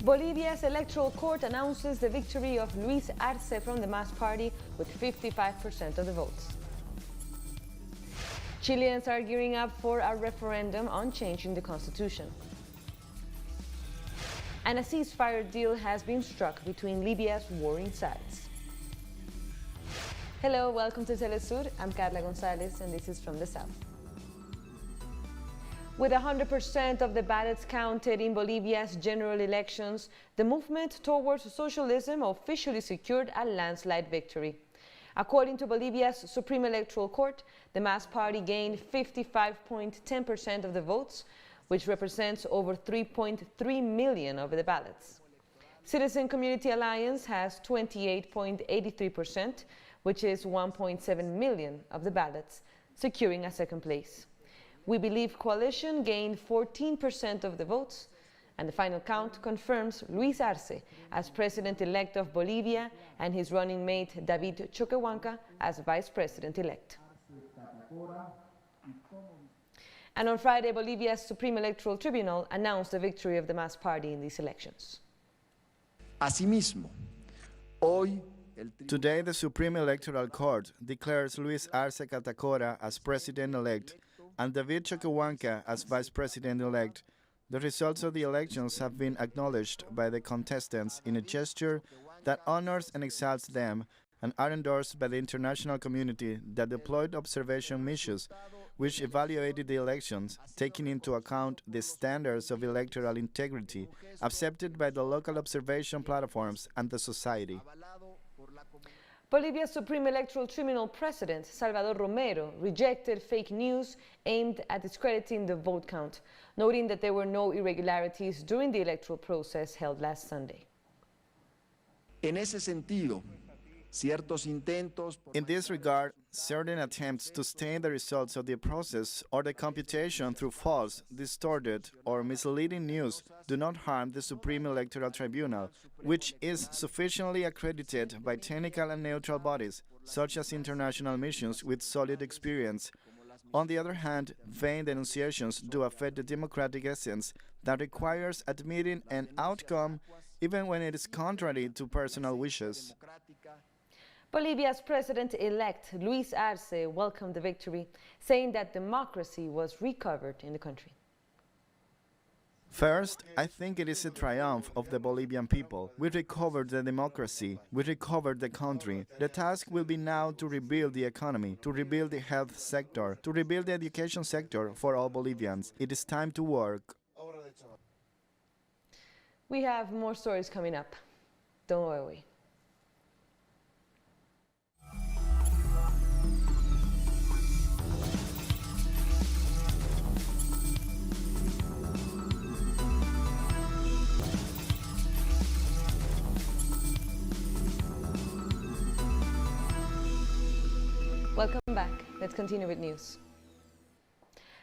Bolivia's electoral court announces the victory of Luis Arce from the MAS party with 55% of the votes. Chileans are gearing up for a referendum on changing the constitution. And a ceasefire deal has been struck between Libya's warring sides. Hello, welcome to TeleSUR. I'm Carla Gonzalez and this is from the South. With 100% of the ballots counted in Bolivia's general elections, the movement towards socialism officially secured a landslide victory. According to Bolivia's Supreme Electoral Court, the MAS party gained 55.10% of the votes, which represents over 3.3 million of the ballots. Citizen Community Alliance has 28.83%, which is 1.7 million of the ballots, securing a second place. We Believe Coalition gained 14% of the votes, and the final count confirms Luis Arce as president-elect of Bolivia and his running mate David Choquehuanca as vice president-elect. And on Friday, Bolivia's Supreme Electoral Tribunal announced the victory of the MAS party in these elections. Asimismo, today the Supreme Electoral Court declares Luis Arce Catacora as president-elect and David Choquehuanca as vice president-elect. The results of the elections have been acknowledged by the contestants in a gesture that honors and exalts them and are endorsed by the international community that deployed observation missions which evaluated the elections, taking into account the standards of electoral integrity accepted by the local observation platforms and the society. Bolivia's Supreme Electoral Tribunal President, Salvador Romero, rejected fake news aimed at discrediting the vote count, noting that there were no irregularities during the electoral process held last Sunday. In this regard, certain attempts to stain the results of the process or the computation through false, distorted, or misleading news do not harm the Supreme Electoral Tribunal, which is sufficiently accredited by technical and neutral bodies, such as international missions with solid experience. On the other hand, vain denunciations do affect the democratic essence that requires admitting an outcome even when it is contrary to personal wishes. Bolivia's president-elect Luis Arce welcomed the victory, saying that democracy was recovered in the country. First, I think it is a triumph of the Bolivian people. We recovered the democracy. We recovered the country. The task will be now to rebuild the economy, to rebuild the health sector, to rebuild the education sector for all Bolivians. It is time to work. We have more stories coming up. Don't go away. Welcome back. Let's continue with news.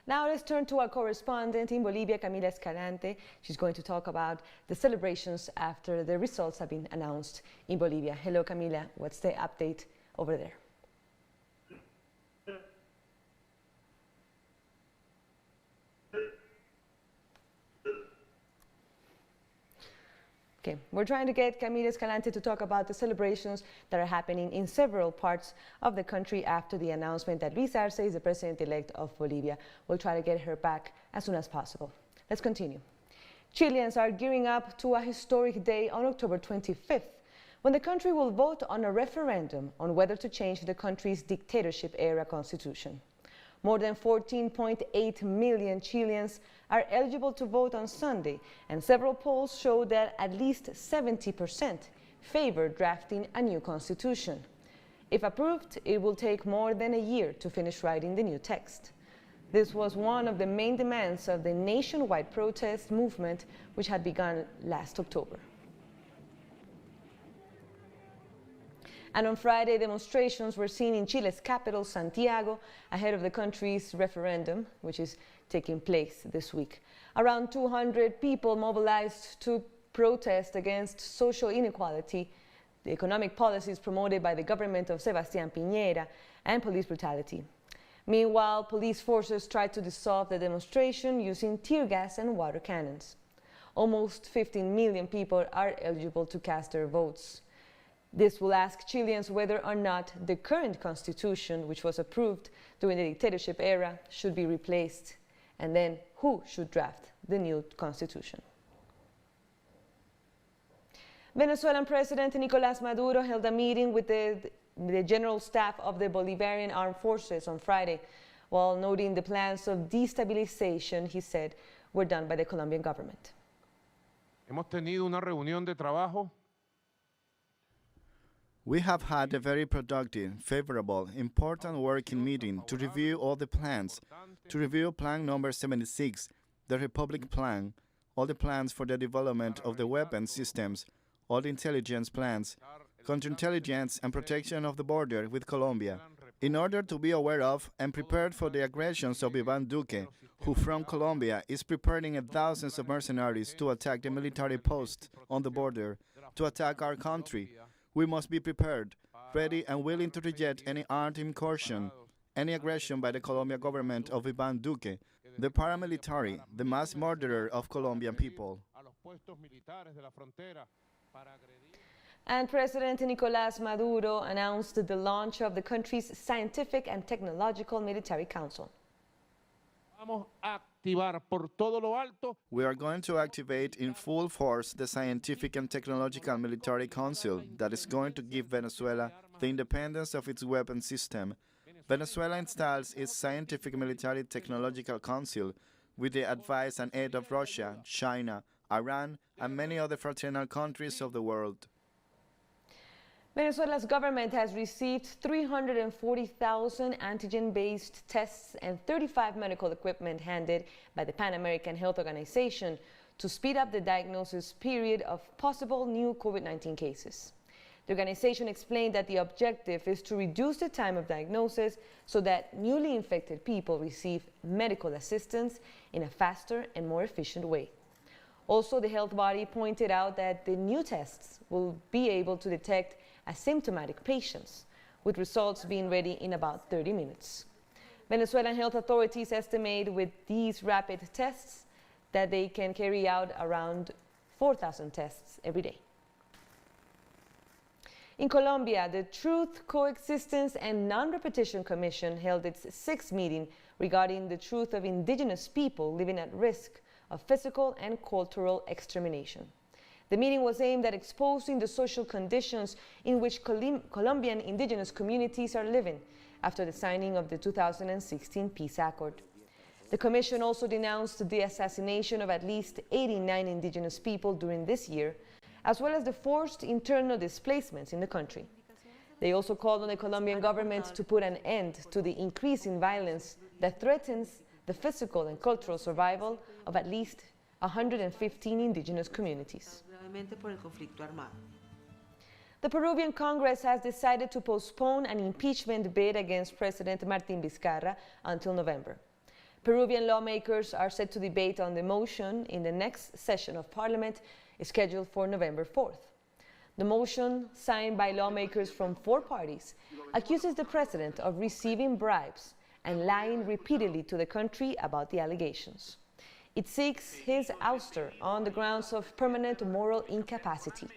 Now let's turn to our correspondent in Bolivia, Camila Escalante. She's going to talk about the celebrations after the results have been announced in Bolivia. Hello, Camila. What's the update over there? Okay, we're trying to get Camila Escalante to talk about the celebrations that are happening in several parts of the country after the announcement that Luis Arce is the president-elect of Bolivia. We'll try to get her back as soon as possible. Let's continue. Chileans are gearing up to a historic day on October 25th, when the country will vote on a referendum on whether to change the country's dictatorship-era constitution. More than 14.8 million Chileans are eligible to vote on Sunday, and several polls show that at least 70% favor drafting a new constitution. If approved, it will take more than a year to finish writing the new text. This was one of the main demands of the nationwide protest movement, which had begun last October. And on Friday, demonstrations were seen in Chile's capital, Santiago, ahead of the country's referendum, which is taking place this week. Around 200 people mobilized to protest against social inequality, the economic policies promoted by the government of Sebastián Piñera, and police brutality. Meanwhile, police forces tried to dissolve the demonstration using tear gas and water cannons. Almost 15 million people are eligible to cast their votes. This will ask Chileans whether or not the current constitution, which was approved during the dictatorship era, should be replaced, and then who should draft the new constitution. Venezuelan President Nicolás Maduro held a meeting with the General Staff of the Bolivian Armed Forces on Friday, while noting the plans of destabilization, he said, were done by the Colombian government. Hemos tenido una reunión de trabajo. We have had a very productive, favorable, important working meeting to review all the plans, to review Plan number 76, the Republic Plan, all the plans for the development of the weapon systems, all the intelligence plans, counterintelligence and protection of the border with Colombia, in order to be aware of and prepared for the aggressions of Iván Duque, who from Colombia is preparing thousands of mercenaries to attack the military posts on the border, to attack our country. We must be prepared, ready and willing to reject any armed incursion, any aggression by the Colombian government of Iván Duque, the paramilitary, the mass murderer of Colombian people. And President Nicolás Maduro announced the launch of the country's Scientific and Technological Military Council. We are going to activate in full force the Scientific and Technological Military Council that is going to give Venezuela the independence of its weapon system. Venezuela installs its Scientific Military Technological Council with the advice and aid of Russia, China, Iran, and many other fraternal countries of the world. Venezuela's government has received 340,000 antigen-based tests and 35 medical equipment handed by the Pan American Health Organization to speed up the diagnosis period of possible new COVID-19 cases. The organization explained that the objective is to reduce the time of diagnosis so that newly infected people receive medical assistance in a faster and more efficient way. Also, the health body pointed out that the new tests will be able to detect asymptomatic patients, with results being ready in about 30 minutes. Venezuelan health authorities estimate with these rapid tests that they can carry out around 4,000 tests every day. In Colombia, the Truth, Coexistence and Non-Repetition Commission held its sixth meeting regarding the truth of indigenous people living at risk of physical and cultural extermination. The meeting was aimed at exposing the social conditions in which Colombian indigenous communities are living after the signing of the 2016 peace accord. The Commission also denounced the assassination of at least 89 indigenous people during this year, as well as the forced internal displacements in the country. They also called on the Colombian government to put an end to the increase in violence that threatens the physical and cultural survival of at least 115 indigenous communities. The Peruvian Congress has decided to postpone an impeachment bid against President Martin Vizcarra until November. Peruvian lawmakers are set to debate on the motion in the next session of Parliament, scheduled for November 4th. The motion, signed by lawmakers from 4 parties, accuses the president of receiving bribes and lying repeatedly to the country about the allegations. It seeks his ouster on the grounds of permanent moral incapacity.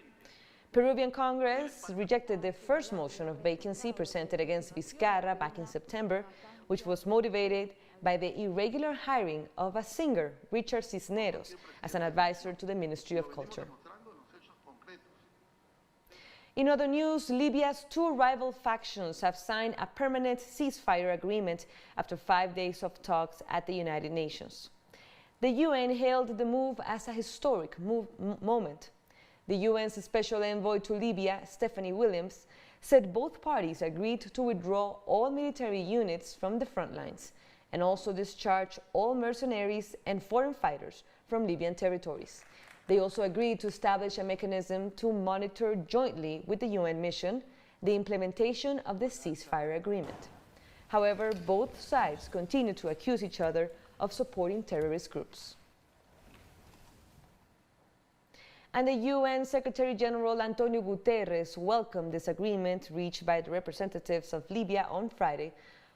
Peruvian Congress rejected the first motion of vacancy presented against Vizcarra back in September, which was motivated by the irregular hiring of a singer, Richard Cisneros, as an advisor to the Ministry of Culture. In other news, Libya's 2 rival factions have signed a permanent ceasefire agreement after 5 days of talks at the United Nations. The UN hailed the move as a historic moment. The UN's Special Envoy to Libya, Stephanie Williams, said both parties agreed to withdraw all military units from the front lines and also discharge all mercenaries and foreign fighters from Libyan territories. They also agreed to establish a mechanism to monitor jointly with the UN mission the implementation of the ceasefire agreement. However, both sides continue to accuse each other of supporting terrorist groups. And the UN Secretary General Antonio Guterres welcomed this agreement reached by the representatives of Libya on Friday,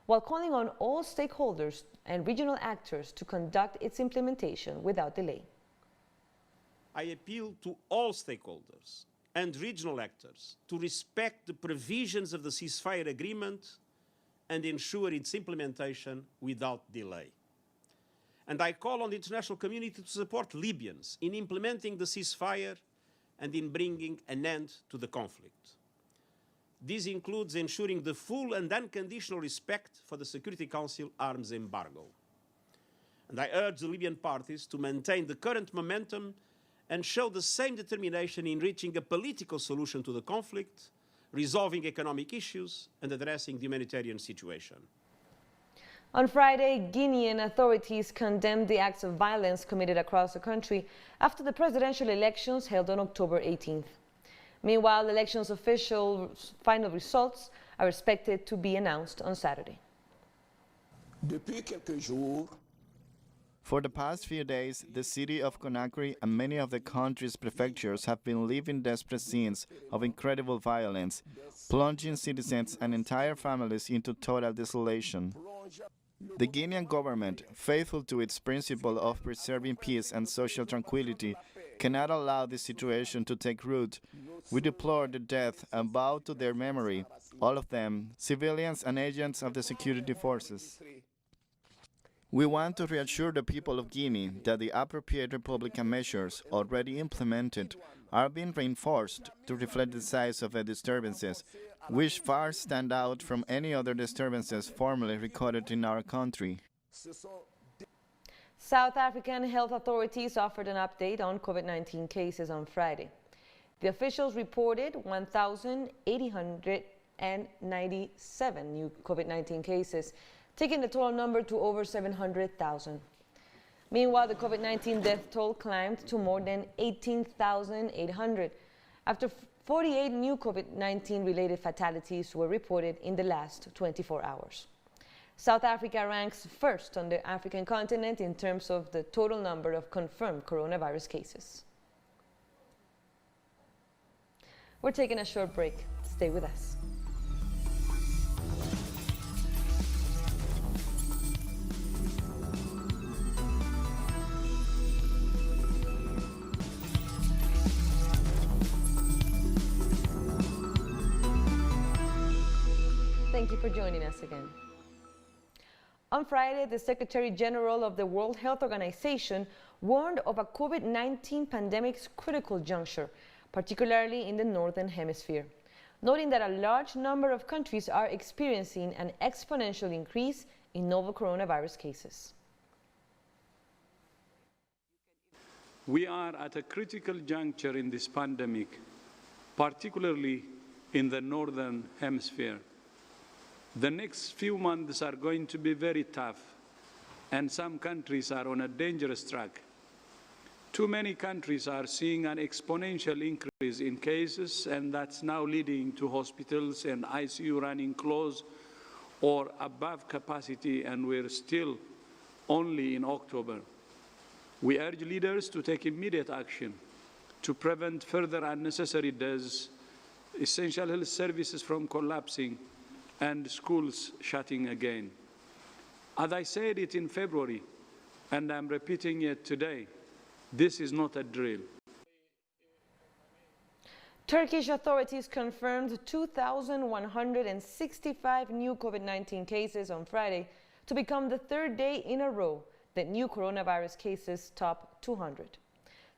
while calling on all stakeholders and regional actors to conduct its implementation without delay. I appeal to all stakeholders and regional actors to respect the provisions of the ceasefire agreement and ensure its implementation without delay. And I call on the international community to support Libyans in implementing the ceasefire and in bringing an end to the conflict. This includes ensuring the full and unconditional respect for the Security Council arms embargo. And I urge the Libyan parties to maintain the current momentum and show the same determination in reaching a political solution to the conflict, resolving economic issues, and addressing the humanitarian situation. On Friday, Guinean authorities condemned the acts of violence committed across the country after the presidential elections held on October 18th. Meanwhile, elections official final results are expected to be announced on Saturday. For the past few days, the city of Conakry and many of the country's prefectures have been living desperate scenes of incredible violence, plunging citizens and entire families into total desolation. The Guinean government, faithful to its principle of preserving peace and social tranquility, cannot allow this situation to take root. We deplore the death and bow to their memory, all of them, civilians and agents of the security forces. We want to reassure the people of Guinea that the appropriate Republican measures already implemented are being reinforced to reflect the size of the disturbances, which far stand out from any other disturbances formerly recorded in our country. South African health authorities offered an update on COVID-19 cases on Friday. The officials reported 1,897 new COVID-19 cases, taking the total number to over 700,000. Meanwhile, the COVID-19 death toll climbed to more than 18,800 after 48 new COVID-19 related fatalities were reported in the last 24 hours. South Africa ranks first on the African continent in terms of the total number of confirmed coronavirus cases. We're taking a short break. Stay with us. Thank you for joining us again. On Friday, the Secretary General of the World Health Organization warned of a COVID-19 pandemic's critical juncture, particularly in the Northern Hemisphere, noting that a large number of countries are experiencing an exponential increase in novel coronavirus cases. We are at a critical juncture in this pandemic, particularly in the Northern Hemisphere. The next few months are going to be very tough, and some countries are on a dangerous track. Too many countries are seeing an exponential increase in cases, and that's now leading to hospitals and ICU running close or above capacity, and we're still only in October. We urge leaders to take immediate action to prevent further unnecessary deaths, essential health services from collapsing, and schools shutting again. As I said it in February, and I'm repeating it today, this is not a drill. Turkish authorities confirmed 2,165 new COVID-19 cases on Friday to become the third day in a row that new coronavirus cases top 200.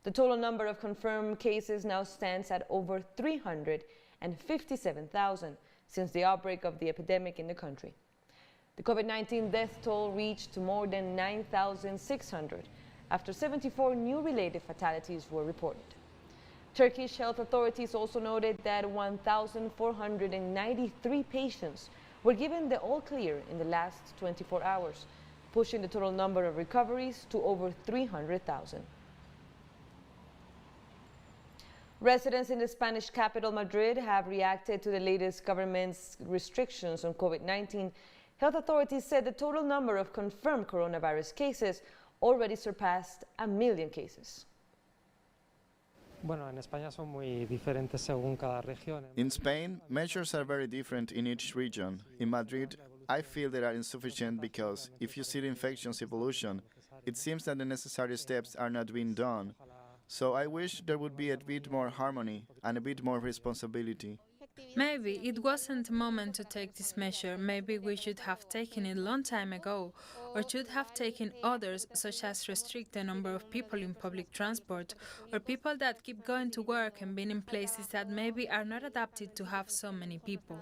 The total number of confirmed cases now stands at over 357,000 since the outbreak of the epidemic in the country. The COVID-19 death toll reached more than 9,600 after 74 new related fatalities were reported. Turkish health authorities also noted that 1,493 patients were given the all clear in the last 24 hours, pushing the total number of recoveries to over 300,000. Residents in the Spanish capital, Madrid, have reacted to the latest government's restrictions on COVID-19. Health authorities said the total number of confirmed coronavirus cases already surpassed 1 million cases. In Spain, measures are very different in each region. In Madrid, I feel they are insufficient because if you see the infection's evolution, it seems that the necessary steps are not being done. So I wish there would be a bit more harmony and a bit more responsibility. Maybe it wasn't a moment to take this measure. Maybe we should have taken it a long time ago, or should have taken others, such as restrict the number of people in public transport, or people that keep going to work and being in places that maybe are not adapted to have so many people.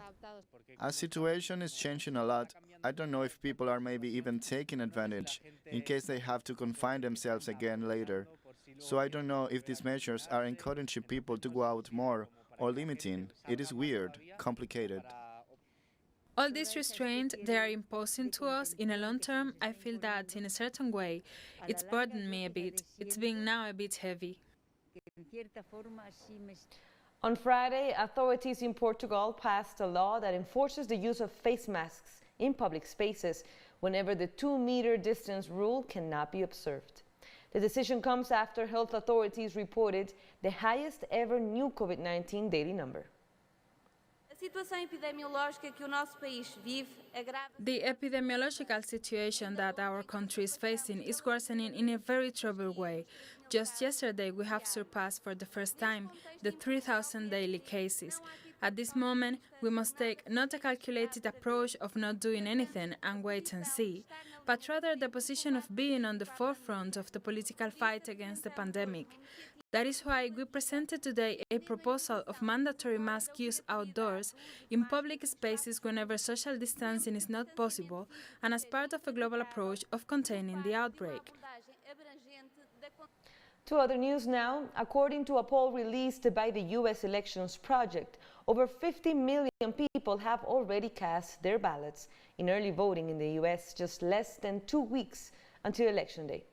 Our situation is changing a lot. I don't know if people are maybe even taking advantage in case they have to confine themselves again later. So I don't know if these measures are encouraging people to go out more or limiting. It is weird, complicated. All these restraints they are imposing to us in a long term, I feel that in a certain way, it's burdened me a bit. It's being now a bit heavy. On Friday, authorities in Portugal passed a law that enforces the use of face masks in public spaces whenever the 2-meter distance rule cannot be observed. The decision comes after health authorities reported the highest ever new COVID-19 daily number. The epidemiological situation that our country is facing is worsening in a very troubled way. Just yesterday, we have surpassed for the first time the 3,000 daily cases. At this moment, we must take not a calculated approach of not doing anything and wait and see, but rather the position of being on the forefront of the political fight against the pandemic. That is why we presented today a proposal of mandatory mask use outdoors in public spaces whenever social distancing is not possible and as part of a global approach of containing the outbreak. To other news now, according to a poll released by the U.S. Elections Project, over 50 million people have already cast their ballots in early voting in the U.S. just less than 2 weeks until Election Day.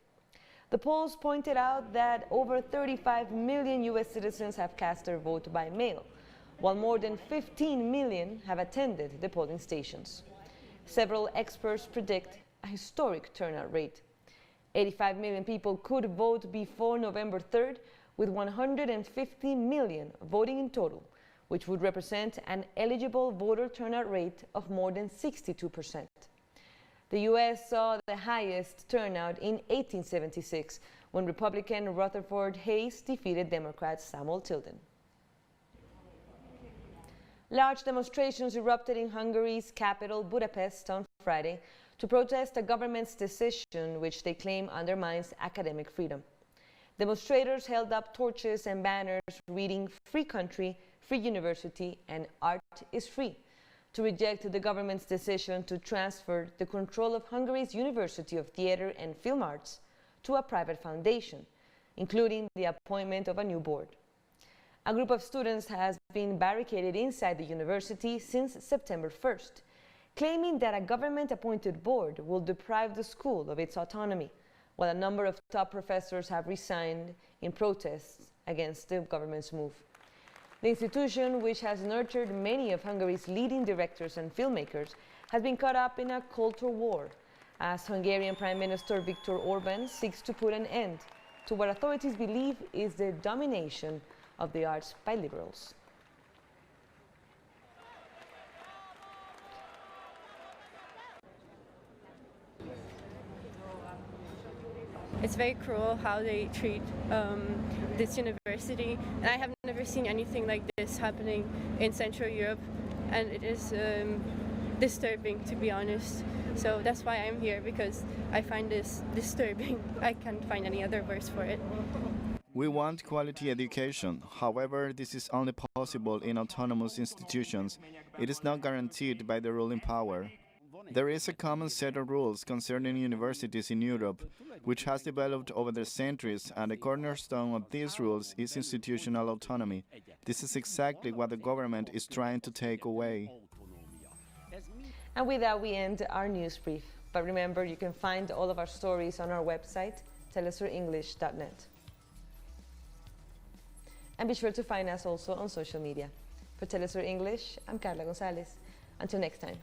The polls pointed out that over 35 million U.S. citizens have cast their vote by mail, while more than 15 million have attended the polling stations. Several experts predict a historic turnout rate. 85 million people could vote before November 3rd, with 150 million voting in total, which would represent an eligible voter turnout rate of more than 62%. The U.S. saw the highest turnout in 1876, when Republican Rutherford Hayes defeated Democrat Samuel Tilden. Large demonstrations erupted in Hungary's capital, Budapest, on Friday to protest the government's decision, which they claim undermines academic freedom. Demonstrators held up torches and banners reading "Free Country, Free University, and Art is Free," to reject the government's decision to transfer the control of Hungary's University of Theatre and Film Arts to a private foundation, including the appointment of a new board. A group of students has been barricaded inside the university since September 1st, claiming that a government-appointed board will deprive the school of its autonomy, while a number of top professors have resigned in protests against the government's move. The institution, which has nurtured many of Hungary's leading directors and filmmakers, has been caught up in a culture war, as Hungarian Prime Minister Viktor Orbán seeks to put an end to what authorities believe is the domination of the arts by liberals. It's very cruel how they treat this university, and I have never seen anything like this happening in Central Europe, and it is disturbing, to be honest. So that's why I'm here, because I find this disturbing. I can't find any other words for it. We want quality education. However, this is only possible in autonomous institutions. It is not guaranteed by the ruling power. There is a common set of rules concerning universities in Europe, which has developed over the centuries, and the cornerstone of these rules is institutional autonomy. This is exactly what the government is trying to take away. And with that, we end our news brief. But remember, you can find all of our stories on our website, telesurenglish.net. And be sure to find us also on social media. For TeleSUR English, I'm Carla Gonzalez. Until next time.